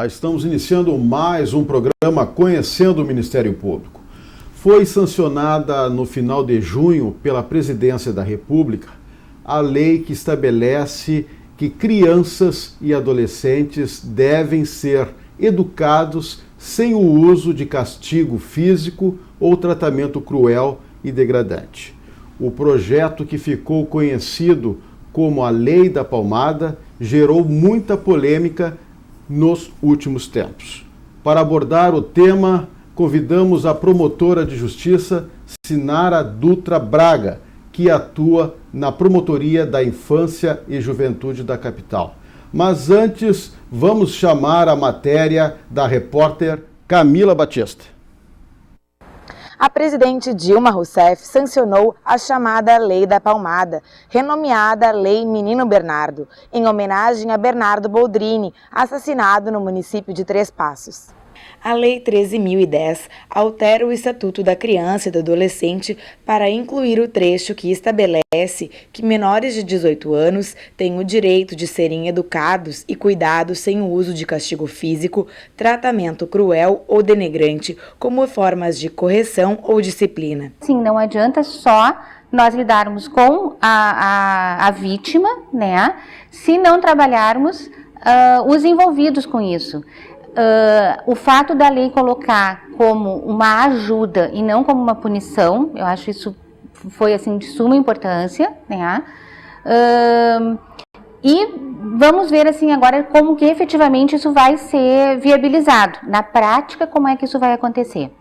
estamos iniciando mais um programa Conhecendo o Ministério Público. Foi sancionada no final de junho pela Presidência da República a lei que estabelece que crianças e adolescentes devem ser educados sem o uso de castigo físico ou tratamento cruel e degradante. O projeto, que ficou conhecido como a Lei da Palmada, gerou muita polêmica nos últimos tempos. Para abordar o tema, convidamos a promotora de justiça Sinara Dutra Braga, que atua na Promotoria da Infância e Juventude da capital. Mas antes, vamos chamar a matéria da repórter Camila Batista. A presidente Dilma Rousseff sancionou a chamada Lei da Palmada, renomeada Lei Menino Bernardo, em homenagem a Bernardo Boldrini, assassinado no município de Três Passos. A Lei 13.010 altera o Estatuto da Criança e do Adolescente para incluir o trecho que estabelece que menores de 18 anos têm o direito de serem educados e cuidados sem o uso de castigo físico, tratamento cruel ou denegrante, como formas de correção ou disciplina. Sim, não adianta só nós lidarmos com a vítima, né, se não trabalharmos os envolvidos com isso. O fato da lei colocar como uma ajuda e não como uma punição, eu acho isso foi assim de suma importância, né? E vamos ver assim agora como que efetivamente isso vai ser viabilizado. Na prática, como é que isso vai acontecer?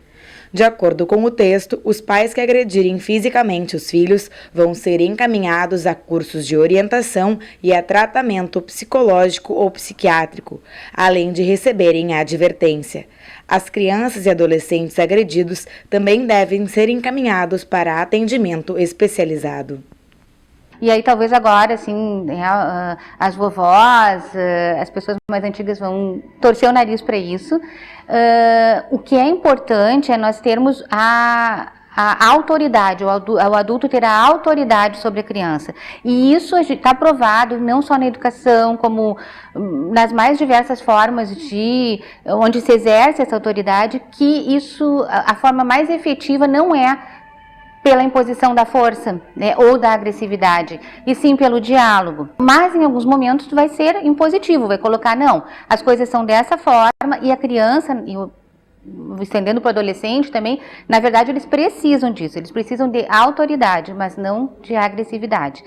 De acordo com o texto, os pais que agredirem fisicamente os filhos vão ser encaminhados a cursos de orientação e a tratamento psicológico ou psiquiátrico, além de receberem a advertência. As crianças e adolescentes agredidos também devem ser encaminhados para atendimento especializado. E aí talvez agora, assim, as vovós, as pessoas mais antigas vão torcer o nariz para isso. O que é importante é nós termos a autoridade, o adulto ter a autoridade sobre a criança. E isso está provado não só na educação, como nas mais diversas formas onde se exerce essa autoridade, que isso, a forma mais efetiva não é pela imposição da força, né, ou da agressividade, e sim pelo diálogo. Mas em alguns momentos vai ser impositivo, vai colocar, não, as coisas são dessa forma, e a criança, estendendo para o adolescente também, na verdade eles precisam disso, eles precisam de autoridade, mas não de agressividade.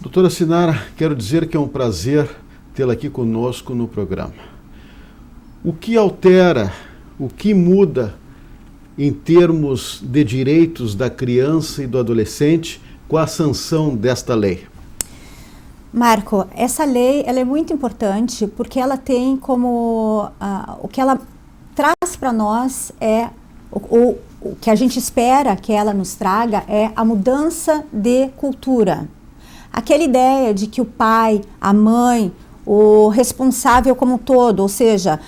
Doutora Sinara, quero dizer que é um prazer tê-la aqui conosco no programa. O que altera, o que muda em termos de direitos da criança e do adolescente com a sanção desta lei? Marco, essa lei ela é muito importante porque ela tem como o que ela traz para nós é o que a gente espera que ela nos traga é a mudança de cultura. Aquela ideia de que o pai, a mãe, o responsável como um todo, ou seja,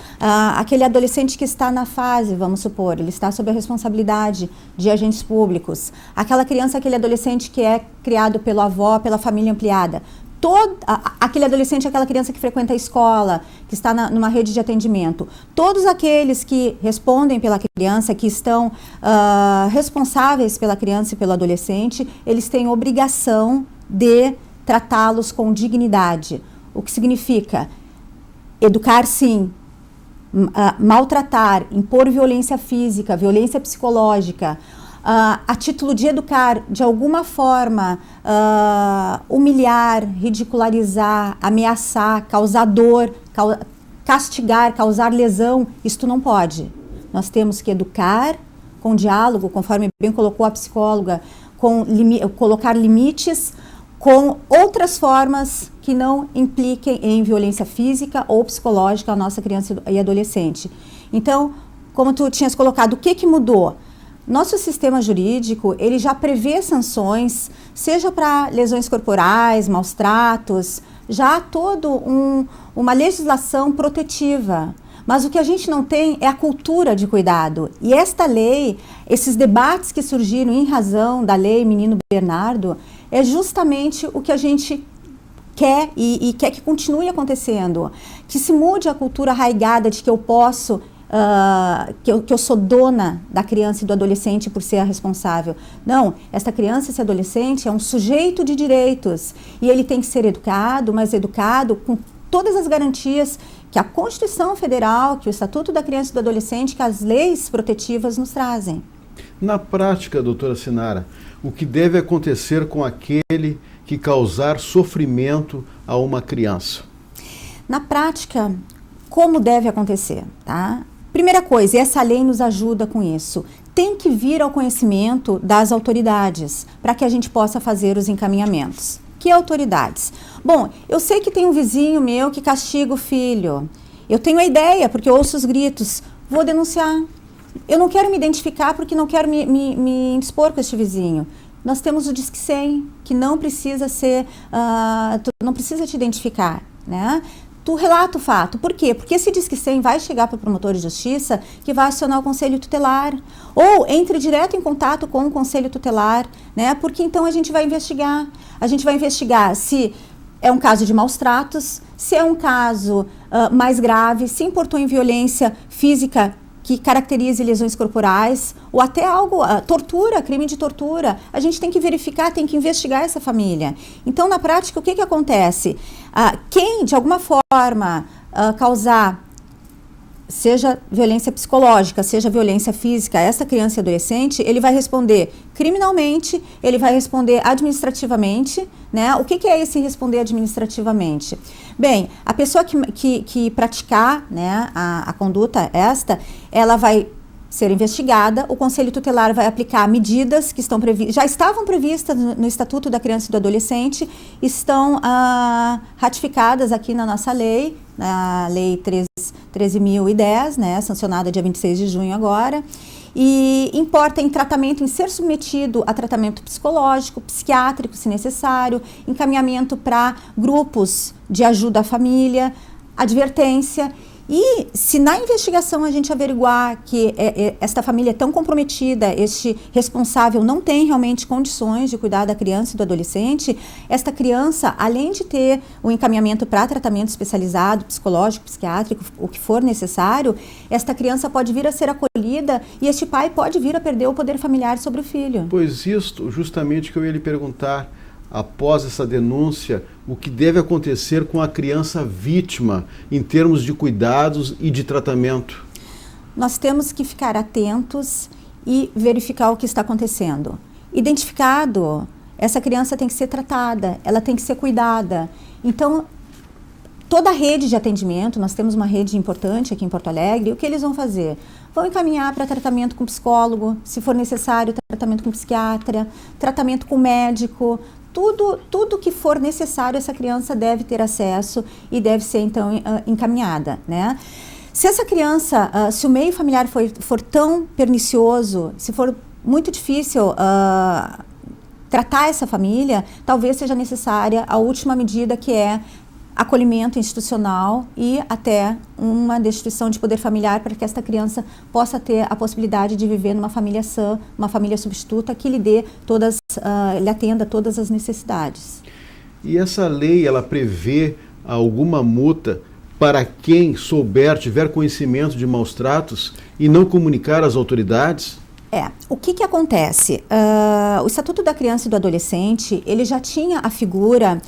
aquele adolescente que está na fase, vamos supor, ele está sob a responsabilidade de agentes públicos, aquela criança, aquele adolescente que é criado pela avó, pela família ampliada, aquele adolescente, aquela criança que frequenta a escola, que está numa rede de atendimento, todos aqueles que respondem pela criança, que estão responsáveis pela criança e pelo adolescente, eles têm obrigação de tratá-los com dignidade. O que significa educar sim, maltratar, impor violência física, violência psicológica, a título de educar, de alguma forma, humilhar, ridicularizar, ameaçar, causar dor, castigar, causar lesão, isto não pode. Nós temos que educar com diálogo, conforme bem colocou a psicóloga, colocar limites, com outras formas que não impliquem em violência física ou psicológica à nossa criança e adolescente. Então, como tu tinhas colocado, o que mudou? Nosso sistema jurídico, ele já prevê sanções, seja para lesões corporais, maus tratos, já há uma legislação protetiva. Mas o que a gente não tem é a cultura de cuidado. E esta lei, esses debates que surgiram em razão da lei Menino Bernardo, é justamente o que a gente quer e quer que continue acontecendo, que se mude a cultura arraigada de que eu posso, que eu sou dona da criança e do adolescente por ser a responsável. Não, esta criança e esse adolescente é um sujeito de direitos e ele tem que ser educado, mas educado com todas as garantias que a Constituição Federal, que o Estatuto da Criança e do Adolescente, que as leis protetivas nos trazem. Na prática, doutora Sinara, o que deve acontecer com aquele que causar sofrimento a uma criança? Na prática, como deve acontecer, tá? Primeira coisa, e essa lei nos ajuda com isso, tem que vir ao conhecimento das autoridades para que a gente possa fazer os encaminhamentos. Que autoridades? Bom, eu sei que tem um vizinho meu que castiga o filho. Eu tenho a ideia, porque eu ouço os gritos, vou denunciar. Eu não quero me identificar porque não quero me indispor com este vizinho. Nós temos o Disque 100, que não precisa ser, tu não precisa te identificar, né? Tu relata o fato. Por quê? Porque esse Disque 100 vai chegar para o promotor de justiça que vai acionar o conselho tutelar. Ou entre direto em contato com o conselho tutelar, né? Porque então a gente vai investigar. A gente vai investigar se é um caso de maus tratos, se é um caso mais grave, se importou em violência física que caracterize lesões corporais, ou até algo, tortura, crime de tortura. A gente tem que verificar, tem que investigar essa família. Então, na prática, o que acontece? Quem, de alguma forma, causar, seja violência psicológica, seja violência física, essa criança e adolescente, ele vai responder criminalmente, ele vai responder administrativamente, né? O que é esse responder administrativamente? Bem, a pessoa que praticar, né, a conduta esta, ela vai ser investigada, o Conselho Tutelar vai aplicar medidas que estão já estavam previstas no Estatuto da Criança e do Adolescente, estão ratificadas aqui na nossa lei, na Lei 13.010, né, sancionada dia 26 de junho agora, e importa em tratamento, em ser submetido a tratamento psicológico, psiquiátrico, se necessário, encaminhamento para grupos de ajuda à família, advertência. E se na investigação a gente averiguar que esta família é tão comprometida, este responsável não tem realmente condições de cuidar da criança e do adolescente, esta criança, além de ter o encaminhamento para tratamento especializado, psicológico, psiquiátrico, o que for necessário, esta criança pode vir a ser acolhida e este pai pode vir a perder o poder familiar sobre o filho. Pois isto, justamente que eu ia lhe perguntar, após essa denúncia, o que deve acontecer com a criança vítima em termos de cuidados e de tratamento? Nós temos que ficar atentos e verificar o que está acontecendo. Identificado, essa criança tem que ser tratada, ela tem que ser cuidada. Então, toda a rede de atendimento, nós temos uma rede importante aqui em Porto Alegre, o que eles vão fazer? Vão encaminhar para tratamento com psicólogo, se for necessário, tratamento com psiquiatra, tratamento com médico. Tudo que for necessário, essa criança deve ter acesso e deve ser, então, encaminhada, né? Se essa criança, se o meio familiar for tão pernicioso, se for muito difícil tratar essa família, talvez seja necessária a última medida, que é acolhimento institucional e até uma destituição de poder familiar para que esta criança possa ter a possibilidade de viver numa família sã, uma família substituta que lhe dê lhe atenda todas as necessidades. E essa lei, ela prevê alguma multa para quem tiver conhecimento de maus tratos e não comunicar às autoridades? O que acontece? O Estatuto da Criança e do Adolescente, ele já tinha a figura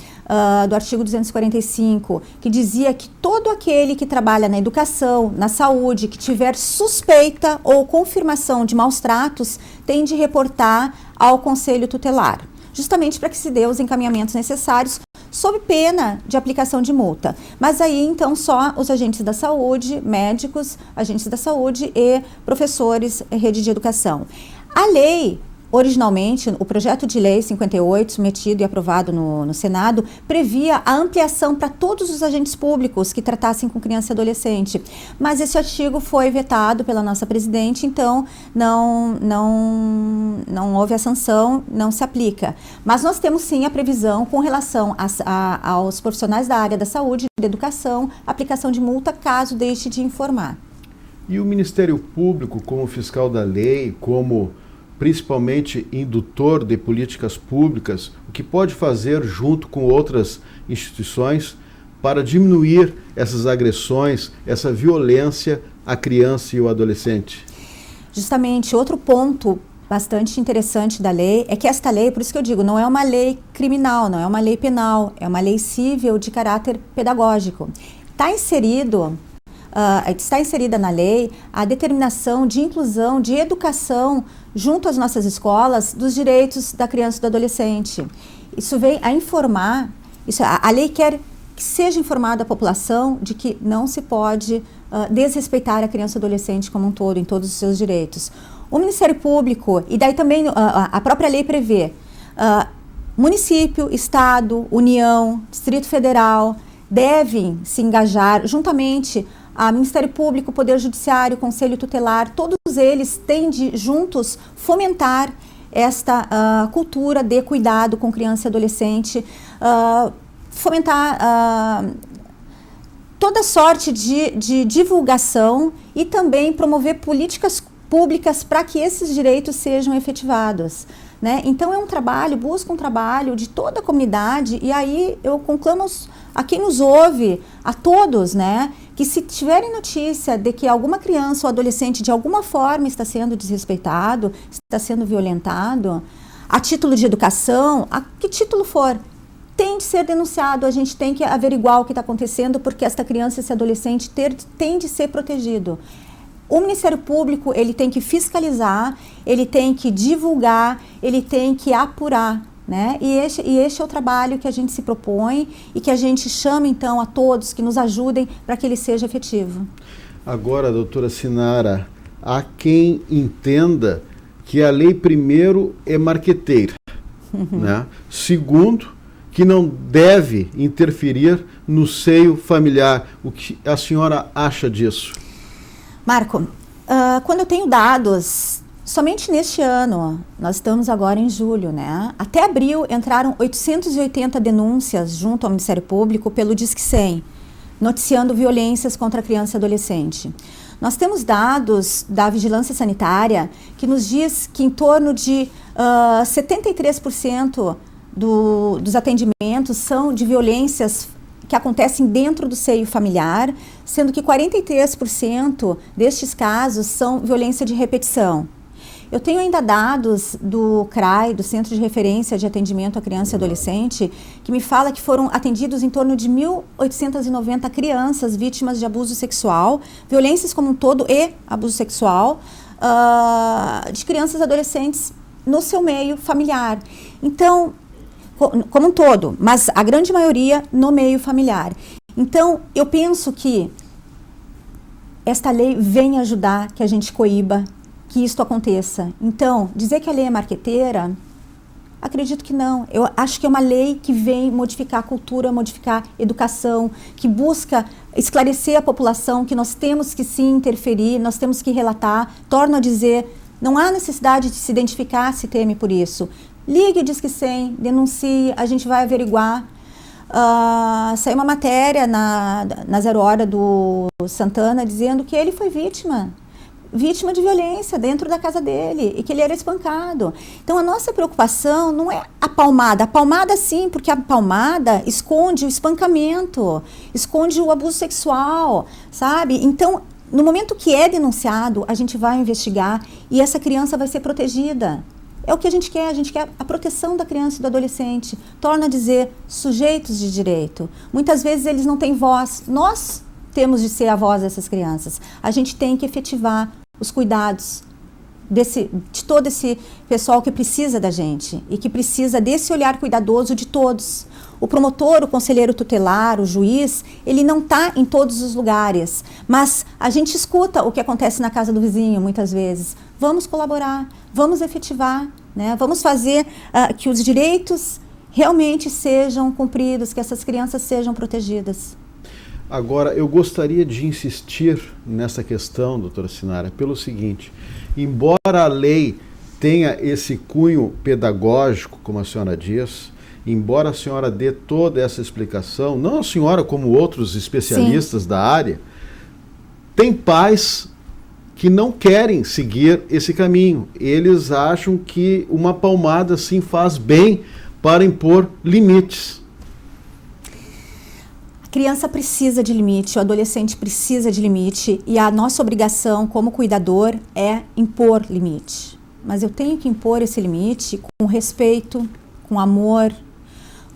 do artigo 245, que dizia que todo aquele que trabalha na educação, na saúde, que tiver suspeita ou confirmação de maus tratos, tem de reportar ao Conselho Tutelar, justamente para que se dê os encaminhamentos necessários, sob pena de aplicação de multa. Mas aí, então, só os agentes da saúde, médicos, agentes da saúde e professores, rede de educação. A lei, originalmente, o projeto de lei 58, submetido e aprovado no Senado, previa a ampliação para todos os agentes públicos que tratassem com criança e adolescente. Mas esse artigo foi vetado pela nossa presidente, então não houve a sanção, não se aplica. Mas nós temos sim a previsão com relação aos profissionais da área da saúde e da educação, aplicação de multa caso deixe de informar. E o Ministério Público, como fiscal da lei, como principalmente indutor de políticas públicas, o que pode fazer junto com outras instituições para diminuir essas agressões, essa violência à criança e ao adolescente? Justamente, outro ponto bastante interessante da lei é que esta lei, por isso que eu digo, não é uma lei criminal, não é uma lei penal, é uma lei civil de caráter pedagógico. Está inserida na lei a determinação de inclusão, de educação junto às nossas escolas dos direitos da criança e do adolescente. Isso vem a informar, a lei quer que seja informada a população de que não se pode desrespeitar a criança e o adolescente como um todo, em todos os seus direitos. O Ministério Público, e daí também a própria lei prevê, município, Estado, União, Distrito Federal, devem se engajar juntamente a Ministério Público, Poder Judiciário, Conselho Tutelar, todos eles têm de juntos fomentar esta cultura de cuidado com criança e adolescente, fomentar toda sorte de divulgação e também promover políticas públicas para que esses direitos sejam efetivados, né? Então busca um trabalho de toda a comunidade, e aí eu conclamo a quem nos ouve, a todos, né, que se tiverem notícia de que alguma criança ou adolescente de alguma forma está sendo desrespeitado, está sendo violentado, a título de educação, a que título for, tem de ser denunciado, a gente tem que averiguar o que está acontecendo, porque esta criança e esse adolescente tem de ser protegido. O Ministério Público, ele tem que fiscalizar, ele tem que divulgar, ele tem que apurar, né? E este é o trabalho que a gente se propõe e que a gente chama, então, a todos que nos ajudem para que ele seja efetivo. Agora, doutora Sinara, há quem entenda que a lei, primeiro, é marqueteira, né? Segundo, que não deve interferir no seio familiar. O que a senhora acha disso? Marco, quando eu tenho dados, somente neste ano, nós estamos agora em julho, né? Até abril entraram 880 denúncias junto ao Ministério Público pelo Disque 100, noticiando violências contra a criança e adolescente. Nós temos dados da Vigilância Sanitária que nos diz que em torno de 73% dos atendimentos são de violências que acontecem dentro do seio familiar, sendo que 43% destes casos são violência de repetição. Eu tenho ainda dados do CRAI, do Centro de Referência de Atendimento à Criança e Adolescente, que me fala que foram atendidos em torno de 1.890 crianças vítimas de abuso sexual, violências como um todo e abuso sexual, de crianças e adolescentes no seu meio familiar. Então, como um todo, mas a grande maioria no meio familiar. Então, eu penso que esta lei vem ajudar que a gente coíba que isto aconteça. Então, dizer que a lei é marqueteira, acredito que não. Eu acho que é uma lei que vem modificar a cultura, modificar a educação, que busca esclarecer a população que nós temos que sim interferir, nós temos que relatar. Torno a dizer, não há necessidade de se identificar se teme por isso. Ligue o Disque 100, denuncie, a gente vai averiguar. Saiu uma matéria na Zero Hora do Santana dizendo que ele foi vítima de violência dentro da casa dele e que ele era espancado. Então a nossa preocupação não é a palmada sim, porque a palmada esconde o espancamento, esconde o abuso sexual, sabe? Então, no momento que é denunciado, a gente vai investigar e essa criança vai ser protegida. É o que a gente quer a proteção da criança e do adolescente. Torna a dizer, sujeitos de direito. Muitas vezes eles não têm voz. Nós temos de ser a voz dessas crianças. A gente tem que efetivar os cuidados de todo esse pessoal que precisa da gente e que precisa desse olhar cuidadoso de todos. O promotor, o conselheiro tutelar, o juiz, ele não está em todos os lugares, mas a gente escuta o que acontece na casa do vizinho muitas vezes. Vamos colaborar, vamos efetivar, né? Vamos fazer que os direitos realmente sejam cumpridos, que essas crianças sejam protegidas. Agora, eu gostaria de insistir nessa questão, doutora Sinara, pelo seguinte: embora a lei tenha esse cunho pedagógico, como a senhora diz, embora a senhora dê toda essa explicação, não a senhora como outros especialistas Sim. da área, tem pais que não querem seguir esse caminho. Eles acham que uma palmada sim faz bem para impor limites. criança precisa de limite, o adolescente precisa de limite e a nossa obrigação como cuidador é impor limite. Mas eu tenho que impor esse limite com respeito, com amor,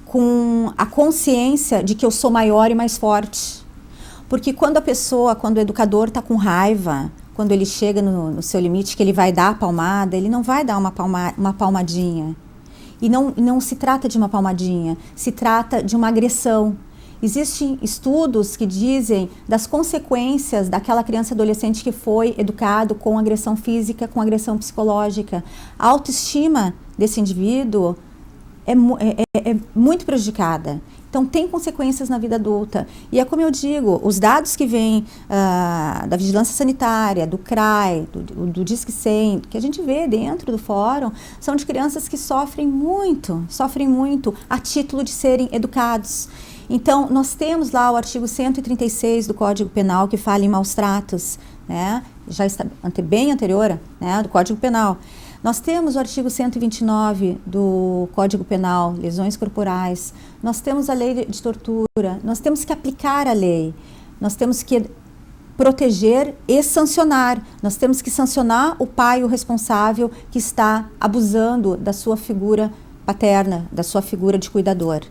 com a consciência de que eu sou maior e mais forte. Porque quando o educador está com raiva, quando ele chega no seu limite, que ele vai dar a palmada, ele não vai dar uma palmadinha. E não se trata de uma palmadinha, se trata de uma agressão. Existem estudos que dizem das consequências daquela criança e adolescente que foi educado com agressão física, com agressão psicológica. A autoestima desse indivíduo é muito prejudicada. Então, tem consequências na vida adulta. E é como eu digo, os dados que vêm da Vigilância Sanitária, do CRAI, do Disque 100, que a gente vê dentro do fórum, são de crianças que sofrem muito a título de serem educados. Então, nós temos lá o artigo 136 do Código Penal que fala em maus tratos, né? Já está bem anterior, né, do Código Penal. Nós temos o artigo 129 do Código Penal, lesões corporais. Nós temos a lei de tortura. Nós temos que aplicar a lei. Nós temos que proteger e sancionar. Nós temos que sancionar o pai, o responsável, que está abusando da sua figura paterna, da sua figura de cuidador.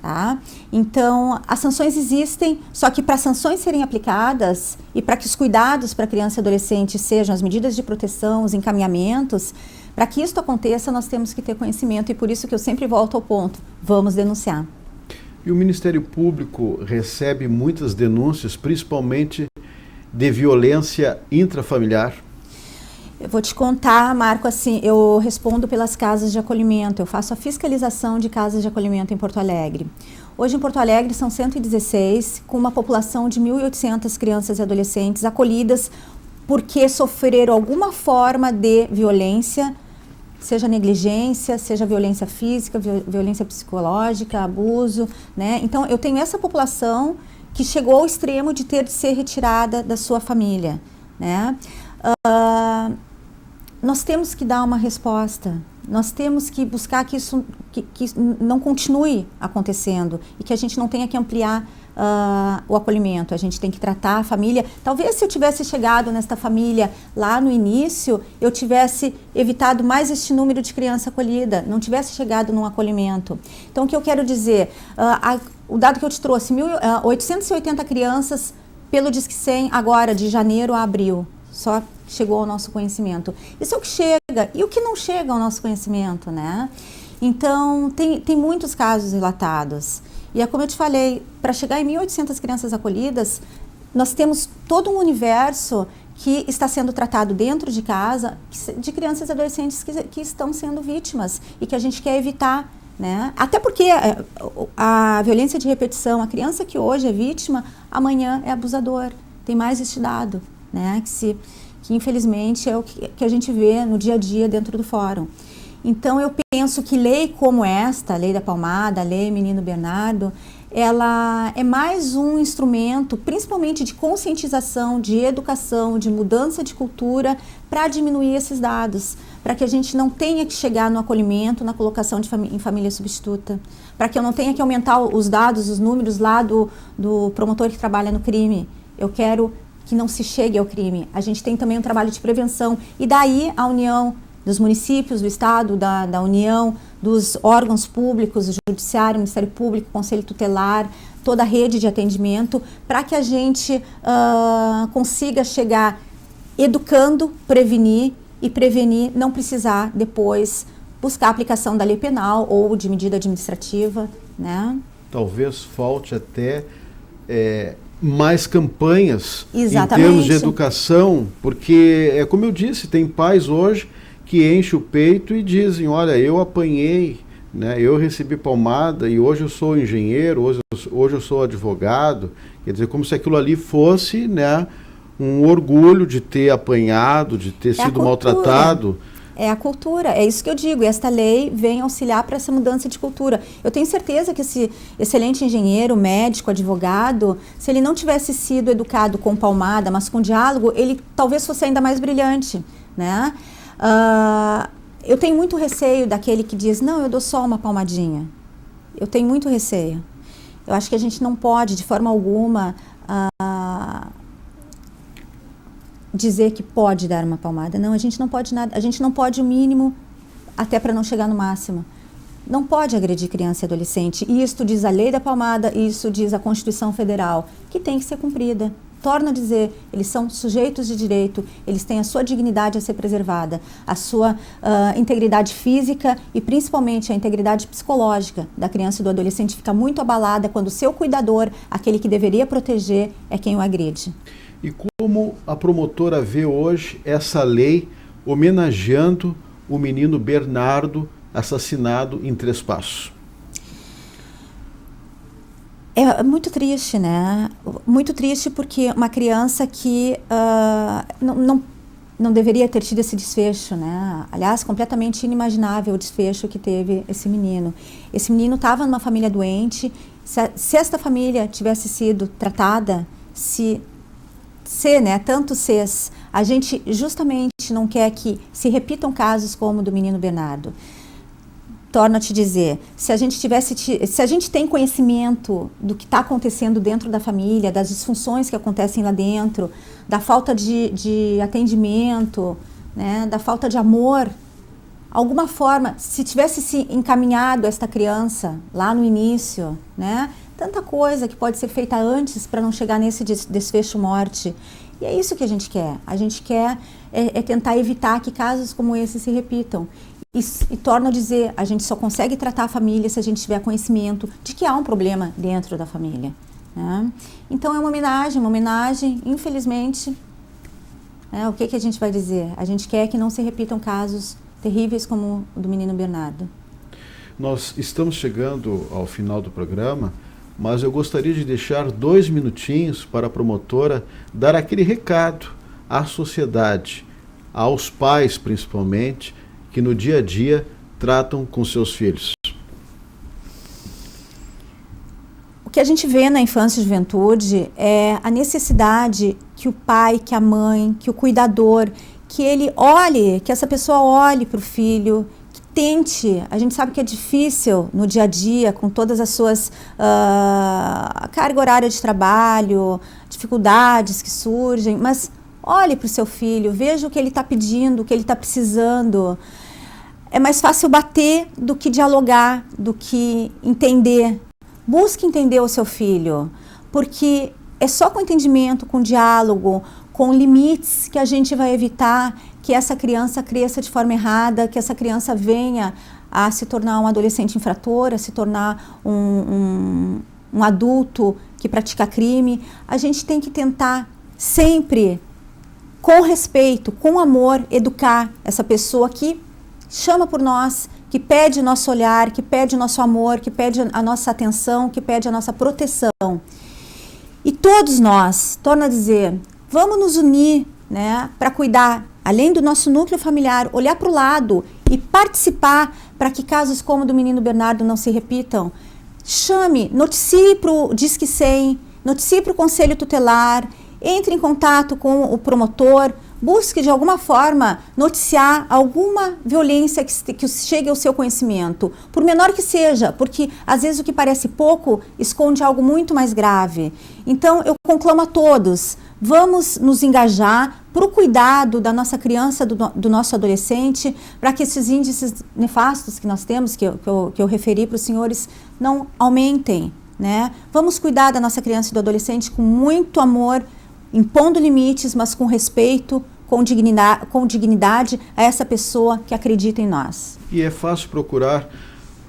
Tá? Então, as sanções existem, só que para as sanções serem aplicadas e para que os cuidados para criança e adolescente sejam as medidas de proteção, os encaminhamentos, para que isso aconteça, nós temos que ter conhecimento e por isso que eu sempre volto ao ponto, vamos denunciar. E o Ministério Público recebe muitas denúncias, principalmente de violência intrafamiliar? Eu vou te contar, Marco, assim, eu respondo pelas casas de acolhimento, eu faço a fiscalização de casas de acolhimento em Porto Alegre. Hoje em Porto Alegre são 116, com uma população de 1.800 crianças e adolescentes acolhidas porque sofreram alguma forma de violência, seja negligência, seja violência física, violência psicológica, abuso, né? Então, eu tenho essa população que chegou ao extremo de ter de ser retirada da sua família, né? Nós temos que dar uma resposta, nós temos que buscar que isso que não continue acontecendo e que a gente não tenha que ampliar o acolhimento, a gente tem que tratar a família. Talvez se eu tivesse chegado nesta família lá no início, eu tivesse evitado mais este número de criança acolhida, não tivesse chegado num acolhimento. Então, o que eu quero dizer, o dado que eu te trouxe, 880 crianças pelo Disque 100 agora, de janeiro a abril, só chegou ao nosso conhecimento. Isso é o que chega e o que não chega ao nosso conhecimento, né? Então, tem muitos casos relatados. E é como eu te falei, para chegar em 1.800 crianças acolhidas, nós temos todo um universo que está sendo tratado dentro de casa de crianças e adolescentes que estão sendo vítimas e que a gente quer evitar, né? Até porque a violência de repetição, a criança que hoje é vítima, amanhã é abusador. Tem mais este dado, né? Que infelizmente é o que a gente vê no dia a dia dentro do fórum. Então, eu penso que lei como esta, a Lei da Palmada, a Lei Menino Bernardo, ela é mais um instrumento, principalmente de conscientização, de educação, de mudança de cultura, para diminuir esses dados, para que a gente não tenha que chegar no acolhimento, na colocação em família substituta, para que eu não tenha que aumentar os dados, os números lá do promotor que trabalha no crime. Eu quero que não se chegue ao crime. A gente tem também um trabalho de prevenção, e daí a união dos municípios, do Estado, da União, dos órgãos públicos, o Judiciário, o Ministério Público, Conselho Tutelar, toda a rede de atendimento, para que a gente consiga chegar educando, prevenir e prevenir, não precisar depois buscar a aplicação da lei penal ou de medida administrativa, né? Talvez falte até mais campanhas Exatamente. Em termos de educação, porque é como eu disse, tem pais hoje que enchem o peito e dizem, olha, eu apanhei, né, eu recebi palmada e hoje eu sou engenheiro, hoje eu sou advogado. Quer dizer, como se aquilo ali fosse, né, um orgulho de ter apanhado, de ter sido maltratado. É a cultura, é isso que eu digo, e esta lei vem auxiliar para essa mudança de cultura. Eu tenho certeza que esse excelente engenheiro, médico, advogado, se ele não tivesse sido educado com palmada, mas com diálogo, ele talvez fosse ainda mais brilhante, né? Eu tenho muito receio daquele que diz, não, eu dou só uma palmadinha. Eu tenho muito receio. Eu acho que a gente não pode, de forma alguma, dizer que pode dar uma palmada. Não, a gente não pode nada. A gente não pode o mínimo, até para não chegar no máximo. Não pode agredir criança e adolescente. Isto diz a lei da palmada, isso diz a Constituição Federal, que tem que ser cumprida. Torno a dizer, eles são sujeitos de direito, eles têm a sua dignidade a ser preservada, a sua integridade física e principalmente a integridade psicológica da criança e do adolescente fica muito abalada quando o seu cuidador, aquele que deveria proteger, é quem o agride. E como a promotora vê hoje essa lei homenageando o menino Bernardo, assassinado em Três Passos? É muito triste, né? Muito triste porque uma criança que não deveria ter tido esse desfecho, né? Aliás, completamente inimaginável o desfecho que teve esse menino. Esse menino estava numa família doente. Se esta família tivesse sido tratada, tanto a gente justamente não quer que se repitam casos como o do menino Bernardo. Torno a te dizer, se a gente tem conhecimento do que está acontecendo dentro da família, das disfunções que acontecem lá dentro, da falta de atendimento, né, da falta de amor, alguma forma, se tivesse se encaminhado esta criança lá no início, né, tanta coisa que pode ser feita antes para não chegar nesse desfecho morte. E é isso que a gente quer. A gente quer tentar evitar que casos como esse se repitam. E torno a dizer, a gente só consegue tratar a família se a gente tiver conhecimento de que há um problema dentro da família, né? Então é uma homenagem, infelizmente, o que a gente vai dizer? A gente quer que não se repitam casos terríveis como o do menino Bernardo. Nós estamos chegando ao final do programa, mas eu gostaria de deixar 2 minutinhos para a promotora dar aquele recado à sociedade, aos pais principalmente, que no dia a dia tratam com seus filhos. O que a gente vê na infância e juventude é a necessidade que o pai, que a mãe, que o cuidador, que essa pessoa olhe para o filho, que tente. A gente sabe que é difícil no dia a dia, com todas as suas carga horária de trabalho, dificuldades que surgem, mas olhe para o seu filho, veja o que ele está pedindo, o que ele está precisando. É mais fácil bater do que dialogar, do que entender. Busque entender o seu filho, porque é só com entendimento, com diálogo, com limites que a gente vai evitar que essa criança cresça de forma errada, que essa criança venha a se tornar um adolescente infrator, a se tornar um adulto que pratica crime. A gente tem que tentar sempre, com respeito, com amor, educar essa pessoa que chama por nós, que pede nosso olhar, que pede nosso amor, que pede a nossa atenção, que pede a nossa proteção. E todos nós, torno a dizer, vamos nos unir, né, para cuidar, além do nosso núcleo familiar, olhar para o lado e participar para que casos como o do menino Bernardo não se repitam. Chame, noticie para o Disque 100, noticie para o Conselho Tutelar, entre em contato com o promotor, busque de alguma forma noticiar alguma violência que chegue ao seu conhecimento, por menor que seja, porque às vezes o que parece pouco esconde algo muito mais grave. Então eu conclamo a todos, vamos nos engajar para o cuidado da nossa criança, do nosso adolescente, para que esses índices nefastos que nós temos, que eu referi para os senhores, não aumentem, né? Vamos cuidar da nossa criança e do adolescente com muito amor, impondo limites, mas com respeito, com dignidade a essa pessoa que acredita em nós. E é fácil procurar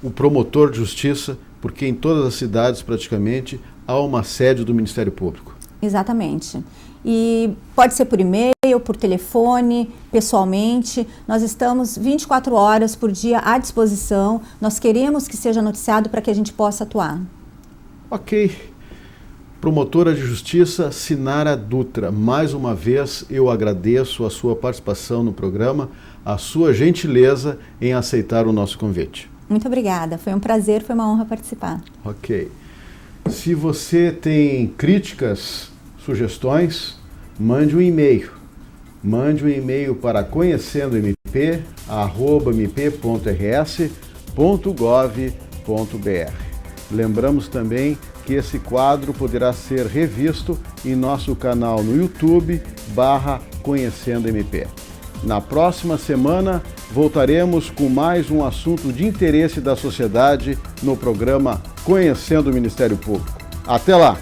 o promotor de justiça, porque em todas as cidades praticamente há uma sede do Ministério Público. Exatamente. E pode ser por e-mail, por telefone, pessoalmente. Nós estamos 24 horas por dia à disposição. Nós queremos que seja noticiado para que a gente possa atuar. Ok. Promotora de Justiça Sinara Dutra, mais uma vez eu agradeço a sua participação no programa, a sua gentileza em aceitar o nosso convite. Muito obrigada, foi um prazer, foi uma honra participar. Ok. Se você tem críticas, sugestões, mande um e-mail. Mande um e-mail para conhecendomp@mp.rs.gov.br. Lembramos também que esse quadro poderá ser revisto em nosso canal no YouTube /Conhecendo MP. Na próxima semana, voltaremos com mais um assunto de interesse da sociedade no programa Conhecendo o Ministério Público. Até lá!